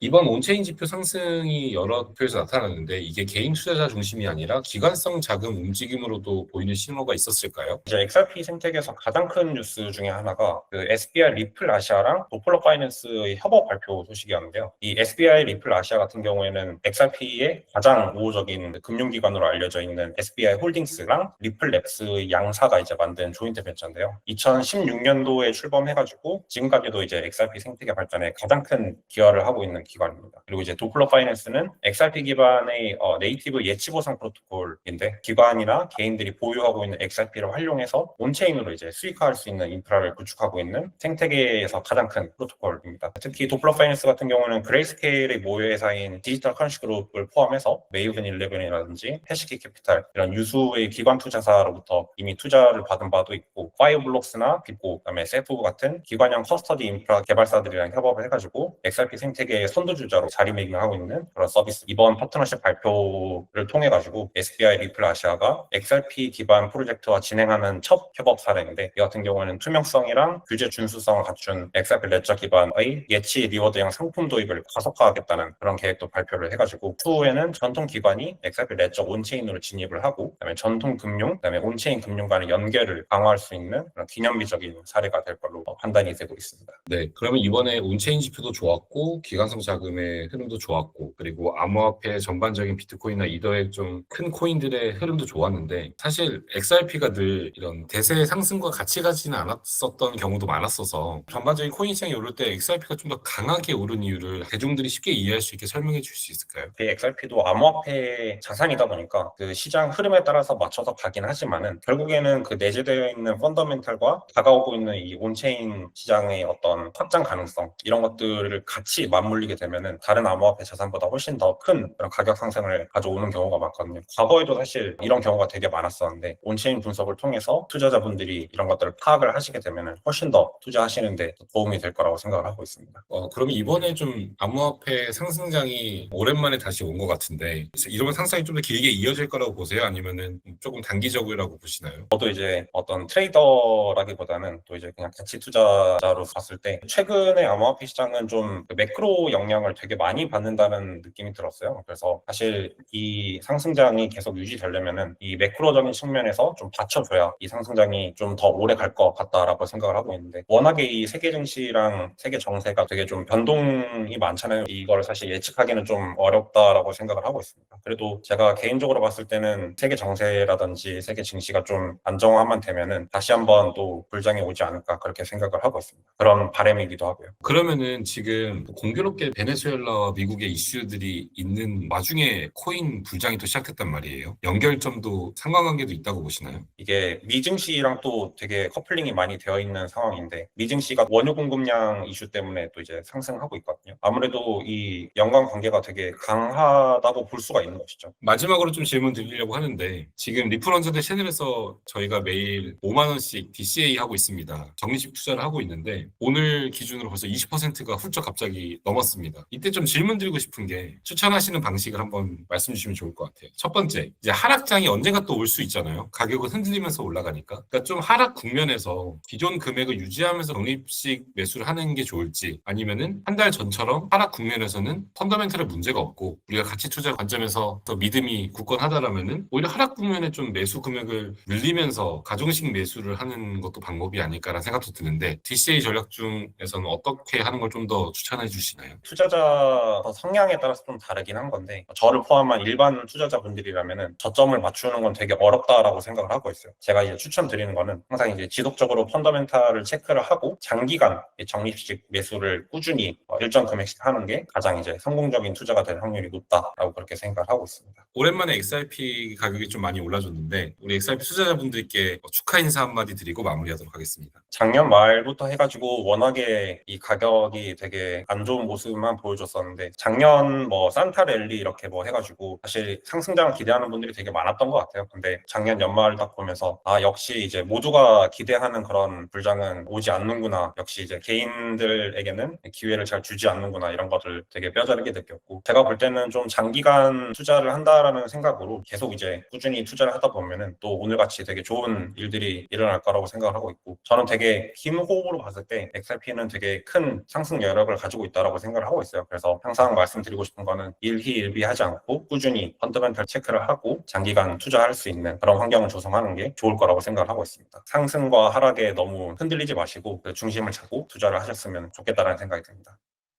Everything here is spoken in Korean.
이번 온체인 지표 상승이 여러 표에서 나타났는데 이게 개인 투자자 중심이 아니라 기관성 자금 움직임으로도 보이는 신호가 있었을까요? 이제 XRP 생태계에서 가장 큰 뉴스 중에 하나가 그 SBI 리플 아시아랑 도플러 파이낸스의 협업 발표 소식이었는데요. 이 SBI 리플 아시아 같은 경우에는 XRP의 가장 우호적인 금융기관으로 알려져 있는 SBI 홀딩스랑 리플 랩스의 양사가 이제 만든 조인트 벤처인데요. 2016년도에 출범해가지고 지금까지도 이제 XRP 생태계 발전에 가장 큰 기여를 하고 있는 기관입니다. 그리고 이제 도플러 파이낸스는 XRP 기반의 네이티브 예치 보상 프로토콜인데 기관이나 개인들이 보유하고 있는 XRP를 활용해서 온체인으로 이제 수익화할 수 있는 인프라를 구축하고 있는 생태계에서 가장 큰 프로토콜입니다. 특히 도플러 파이낸스 같은 경우는 그레이스케일의 모회사인 디지털 커런시 그룹을 포함해서 메이븐 11이라든지 해시키 캐피탈 이런 유수의 기관 투자사로부터 이미 투자를 받은 바도 있고 파이어블록스나 빅고 그다음에 세프 같은 기관형 커스터디 인프라 개발사들이랑 협업을 해가지고 XRP 생태계의 선두주자로 자리매김하고 있는 그런 서비스. 이번 파트너십 발표를 통해 가지고 SBI 리플 아시아가 XRP 기반 프로젝트와 진행하는 첫 협업 사례인데 이 같은 경우에는 투명성이랑 규제 준수성을 갖춘 XRP 레저 기반의 예치 리워드형 상품 도입을 가속화하겠다는 그런 계획도 발표를 해가지고 추후에는 전통 기관이 XRP 레저 온체인으로 진입을 하고 그다음에 전통 금융, 그다음에 온체인 금융 간의 연결을 강화할 수 있는 그런 기념비적인 사례가 될 걸로 판단이 되고 있습니다. 네, 그러면 이번에 온체인 지표도 좋았고 기관성 자금의 흐름도 좋았고 그리고 암호화폐 전반적인 비트코인이나 이더의 좀 큰 코인들의 흐름도 좋았는데 사실 XRP가 늘 이런 대세 상승과 같이 가지는 않았었던 경우도 많았어서 전반적인 코인 시장이 오를 때 XRP가 좀 더 강하게 오른 이유를 대중들이 쉽게 이해할 수 있게 설명해 줄 수 있을까요? XRP도 암호화폐 자산이다 보니까 그 시장 흐름에 따라서 맞춰서 가긴 하지만은 결국에는 그 내재되어 있는 펀더멘탈과 다가오고 있는 이 온체인 시장의 어떤 확장 가능성 이런 것들을 같이 맞물리게 되면은 다른 암호화폐 자산보다 훨씬 더 큰 그런 가격 상승을 가져오는 경우가 많거든요. 과거에도 사실 이런 경우가 되게 많았었는데 온체인 분석을 통해서 투자자분들이 이런 것들을 파악을 하시게 되면은 훨씬 더 투자하시는데 도움이 될 거라고 생각을 하고 있습니다. 그럼 이번에 좀 암호화폐 상승장이 오랜만에 다시 온 것 같은데 이런 상승이 좀 더 길게 이어질 거라고 보세요? 아니면은 조금 단기적이라고 보시나요? 저도 이제 어떤 트레이더라기보다는 또 이제 그냥 가치 투자자로 봤을 때 최근에 암호화폐 시장은 좀 매크로 영향을 되게 많이 받는다는 느낌이 들었어요. 그래서 사실 이 상승장이 계속 유지되려면은 이 매크로적인 측면에서 좀 받쳐줘야 이 상승장이 좀 더 오래 갈 것 같다라고 생각을 하고 있는데 워낙에 이 세계 증시랑 세계 정세가 되게 좀 변동이 많잖아요. 이걸 사실 예측하기는 좀 어렵다라고 생각을 하고 있습니다. 그래도 제가 개인적으로 봤을 때는 세계 정세라든지 세계 증시가 좀 안정화만 되면은 다시 한번 또 불장이 오지 않을까 그렇게 생각을 하고 있습니다. 그런 바람이기도 하고요. 그러면은 지금 공교롭게 베네수엘라와 미국의 이슈들이 있는 와중에 코인 불장이 또 시작했단 말이에요. 연결점도 상관관계도 있다고 보시나요? 이게 미증시랑 또 되게 커플링이 많이 되어 있는 상황인데 미증시가 원유 공급량 이슈 때문에 또 이제 상승하고 있거든요. 아무래도 이 연관 관계가 되게 강하다고 볼 수가 있는 것이죠. 마지막으로 좀 질문 드리려고 하는데 지금 리플런저드 채널에서 저희가 매일 5만 원씩 DCA 하고 있습니다. 적립식 투자를 하고 있는데 오늘 기준으로 벌써 20%가 훌쩍 갑자기 넘었습니다. 이때 좀 질문 드리고 싶은 게 추천하시는 방식을 한번 말씀 주시면 좋을 것 같아요. 첫 번째, 이제 하락장이 언젠가 또 올 수 있잖아요. 가격은 흔들리면서 올라가니까. 그러니까 좀 하락 국면에서 기존 금액을 유지하면서 적립식 매수를 하는 게 좋을지 아니면은 한 달 전처럼 하락 국면에서는 펀더멘털에 문제가 없고 우리가 가치 투자 관점에서 더 믿음이 굳건하다라면은 오히려 하락 국면에 좀 매수 금액을 늘리면서 가중식 매수를 하는 것도 방법이 아닐까라는 생각도 드는데 DCA 전략 중에서는 어떻게 하는 걸 좀 더 추천해 주시나요? 투자자 성향에 따라서 좀 다르긴 한 건데 저를 포함한 일반 투자자분들이라면은 저점을 맞추는 건 되게 어렵다라고 생각을 하고 있어요. 제가 이제 추천드리는 거는 항상 이제 지속적으로 펀더멘탈을 체크를 하고 장기간 적립식 매수를 꾸준히 일정 금액씩 하는 게 가장 이제 성공적인 투자가 될 확률이 높다라고 그렇게 생각을 하고 있습니다. 오랜만에 XRP 가격이 좀 많이 올라줬는데 우리 XRP 투자자분들께 축하 인사 한마디 드리고 마무리하도록 하겠습니다. 작년 말부터 해가지고 워낙에 이 가격이 되게 안 좋은 모습만 보여줬었는데 작년 뭐 산타랠리 이렇게 뭐 해가지고 사실 상승장을 기대하는 분들이 되게 많았던 것 같아요. 근데 작년 연말 딱 보면서 역시 이제 모두가 기대하는 그런 불장은 오지 않는구나. 역시 이제 개인들에게는 기회를 잘 주지 않는구나. 이런 것들 되게 뼈저리게 느꼈고 제가 볼 때는 좀 장기간 투자를 한다라는 생각으로 계속 이제 꾸준히 투자를 하다 보면은 또 오늘같이 되게 좋은 일들이 일어날 거라고 생각을 하고 있고 저는 되게 긴 호흡으로 봤을 때 XRP는 되게 큰 상승 여력을 가지고 있다라고 생각을 하고 있어요. 그래서 항상 말씀드리고 싶은 거는 일희일비하지 않고 꾸준히 펀더멘털 체크를 하고 장기간 투자할 수 있는 그런 환경을 조성하는 게 좋을 거라고 생각을 하고 있습니다. 상승과 하락에 너무 흔들리지 마시고 그 중심을 잡고 투자를 하셨으면 좋겠다는 생각이 듭니다.